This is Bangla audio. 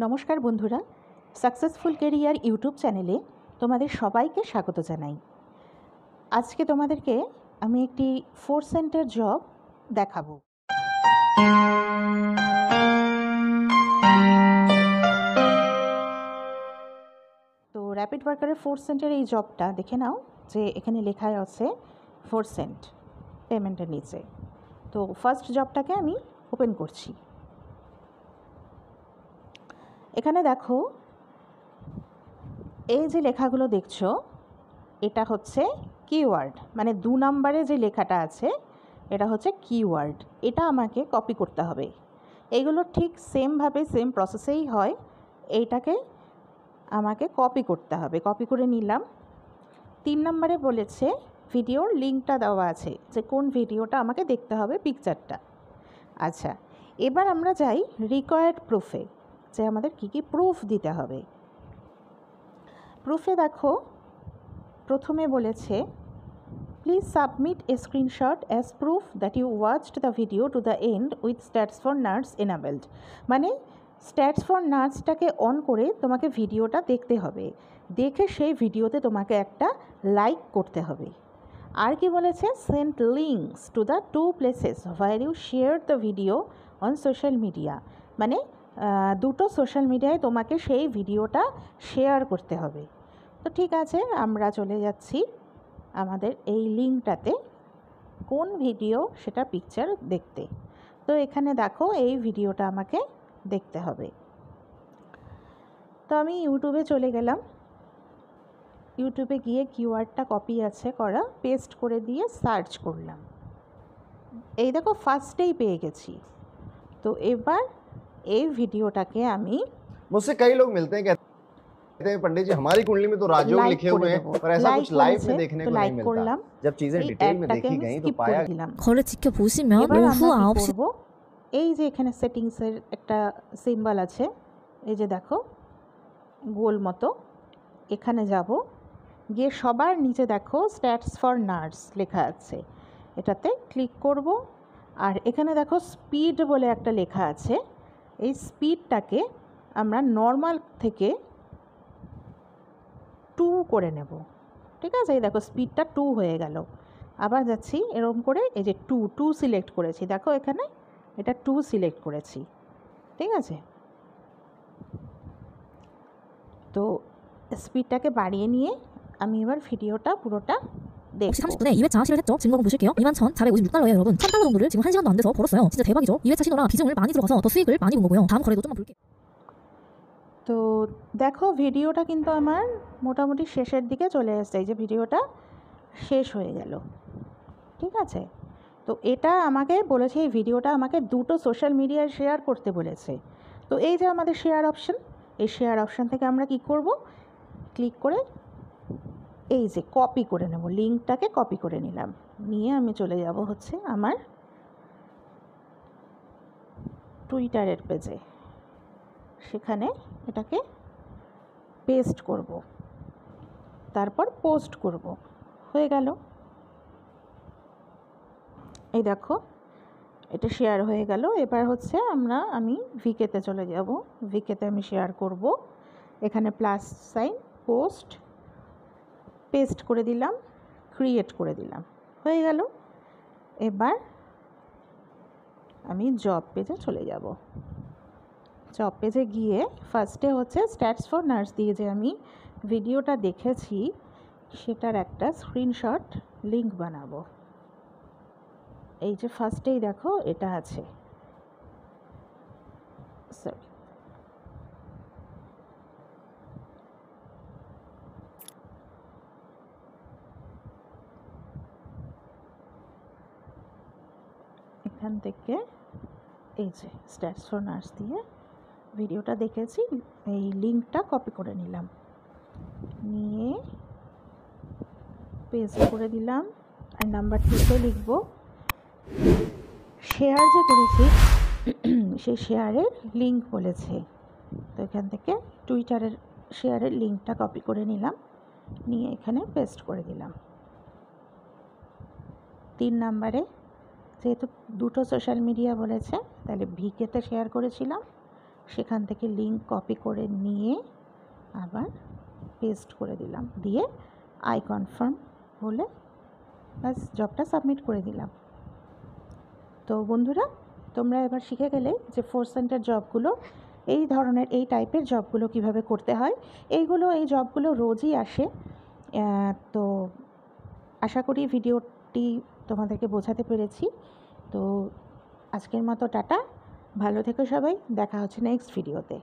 নমস্কার বন্ধুরা, সাকসেসফুল কেরিয়ার ইউটিউব চ্যানেলে তোমাদের সবাইকে স্বাগত জানাই। আজকে তোমাদেরকে আমি একটি 4 সেন্টের জব দেখাবো। তো র্যাপিড ওয়ার্কারের 4 সেন্টের এই জবটা দেখে নাও যে এখানে লেখা আছে 4 সেন্ট পেমেন্টের নিচে। তো ফার্স্ট জবটাকে আমি ওপেন করছি। এখানে দেখো এই যে লেখাগুলো দেখছো এটা হচ্ছে কিওয়ার্ড, মানে 2 নম্বরে যে লেখাটা আছে এটা হচ্ছে কিওয়ার্ড। এটা আমাকে কপি করতে হবে। এইগুলো ঠিক সেমভাবে সেম প্রসেসেই হয়, এইটাকে আমাকে কপি করতে হবে। কপি করে নিলাম। 3 নম্বরে বলেছে ভিডিওর লিঙ্কটা দেওয়া আছে যে কোন ভিডিওটা আমাকে দেখতে হবে, পিকচারটা। আচ্ছা, এবার আমরা যাই রিকোয়ার্ড প্রুফে, যে আমাদের কী কী প্রুফ দিতে হবে। প্রুফে দেখো প্রথমে বলেছে please submit a screenshot as proof that you watched the video to the end with stats for nerds enabled. মানে স্ট্যাটস ফর নার্সটাকে অন করে তোমাকে ভিডিওটা দেখতে হবে, দেখে সেই ভিডিওতে তোমাকে একটা লাইক করতে হবে। আর কি বলেছে, send links to the 2 places where you share the video on social media. মানে দুটো সোশ্যাল মিডিয়ায় তোমাকে সেই ভিডিওটা শেয়ার করতে হবে। তো ঠিক আছে, আমরা চলে যাচ্ছি আমাদের এই লিঙ্কটাতে, কোন ভিডিও সেটা পিকচার দেখতে। তো এখানে দেখো এই ভিডিওটা আমাকে দেখতে হবে। তো আমি ইউটিউবে চলে গেলাম। ইউটিউবে গিয়ে কিওয়ার্ডটা কপি আছে করা, পেস্ট করে দিয়ে সার্চ করলাম। এই দেখো ফার্স্টেই পেয়ে গেছি। তো এবার এই ভিডিওটাকে আমি मुझसे कई लोग मिलते हैं, कहते हैं पंडित जी हमारी कुंडली में तो राजयोग लिखे हुए हैं, पर ऐसा कुछ लाइव में देखने को नहीं मिलता। जब चीजें डिटेल में देखी गई तो पाया 거를 지켜보시면 এবার 오후 আমরা কি 9시 করব, এই যে এখানে সেটিংসের একটা সিম্বল আছে, এই যে দেখো গোল মতো, এখানে যাব, গিয়ে সবার নিচে দেখো স্ট্যাটস ফর নার্স লেখা আছে, এটাতে ক্লিক করব। আর এখানে দেখো স্পিড বলে একটা লেখা আছে, এই স্পিডটাকে আমরা নর্মাল থেকে 2 করে নেব। ঠিক আছে, এই দেখো স্পিডটা 2 হয়ে গেল। আবার যাচ্ছি এরকম করে, এই যে 2 সিলেক্ট করেছি, দেখো এখানে এটা 2 সিলেক্ট করেছি। ঠিক আছে, তো স্পিডটাকে বাড়িয়ে নিয়ে আমি এবার ভিডিওটা পুরোটা দেখব। 30분에 2회차 실현했죠. 증거금 보실게요. 21,456달러예요, 여러분. 1,000달러 정도를 지금 1시간도 안 돼서 벌었어요. 진짜 대박이죠. 2회차 신호라 비중을 많이 들어가서 더 수익을 많이 본 거고요. 다음 거래도 좀만 볼게요. তো দেখো ভিডিওটা কিন্তু আমার মোটামুটি শেষের দিকে চলে আসছে, এই যে ভিডিওটা শেষ হয়ে গেল। ঠিক আছে, তো এটা আমাকে বলেছে, এই ভিডিওটা আমাকে 2টো সোশ্যাল মিডিয়ায় শেয়ার করতে বলেছে। তো এই যে আমাদের শেয়ার অপশন, এই শেয়ার অপশন থেকে আমরা কি করব, ক্লিক করে এই যে কপি করে নেব, লিঙ্কটাকে কপি করে নিলাম। নিয়ে আমি চলে যাব হচ্ছে আমার টুইটারের পেজে, সেখানে এটাকে পেস্ট করব, তারপর পোস্ট করব। হয়ে গেল। এই দেখো এটা শেয়ার হয়ে গেল। এবার হচ্ছে আমি ভিকেতে চলে যাব। ভিকেতে আমি শেয়ার করব। এখানে প্লাস সাইন, পোস্ট, পেস্ট করে দিলাম, ক্রিয়েট করে দিলাম, হয়ে গেল। এবার আমি জব পেজে চলে যাব। জব পেজে গিয়ে ফার্স্টে হচ্ছে স্ট্যাটস ফর নার্স দিয়ে যে আমি ভিডিওটা দেখেছি সেটার একটা স্ক্রিনশট লিঙ্ক বানাবো। এই যে ফার্স্টেই দেখো এটা আছে, সরি, এখান থেকে এই যে স্ট্যাটস ফর নার্স দিয়ে ভিডিওটা দেখেছি, এই লিঙ্কটা কপি করে নিলাম, নিয়ে পেস্ট করে দিলাম। আর নাম্বার 2তে লিখব শেয়ার যে করেছি সেই শেয়ারের লিঙ্ক বলেছে, তো এখান থেকে টুইটারের শেয়ারের লিঙ্কটা কপি করে নিলাম, নিয়ে এখানে পেস্ট করে দিলাম। 3 নম্বরে যেহেতু 2টো সোশ্যাল মিডিয়া বলেছে, তাহলে ভিকেতে শেয়ার করেছিলাম, সেখান থেকে লিঙ্ক কপি করে নিয়ে আবার পেস্ট করে দিলাম, দিয়ে আই কনফার্ম বলে ব্যাস জবটা সাবমিট করে দিলাম। তো বন্ধুরা, তোমরা এবার শিখে গেলে যে ফোর্স সেন্টার জবগুলো, এই ধরনের এই টাইপের জবগুলো কিভাবে করতে হয়। এই জবগুলো রোজই আসে। তো আশা করি ভিডিওটি তোমাদেরকে বোঝাতে পেরেছি। তো আজকের মতো টাটা, ভালো থেকো সবাই, দেখা হচ্ছে নেক্সট ভিডিওতে।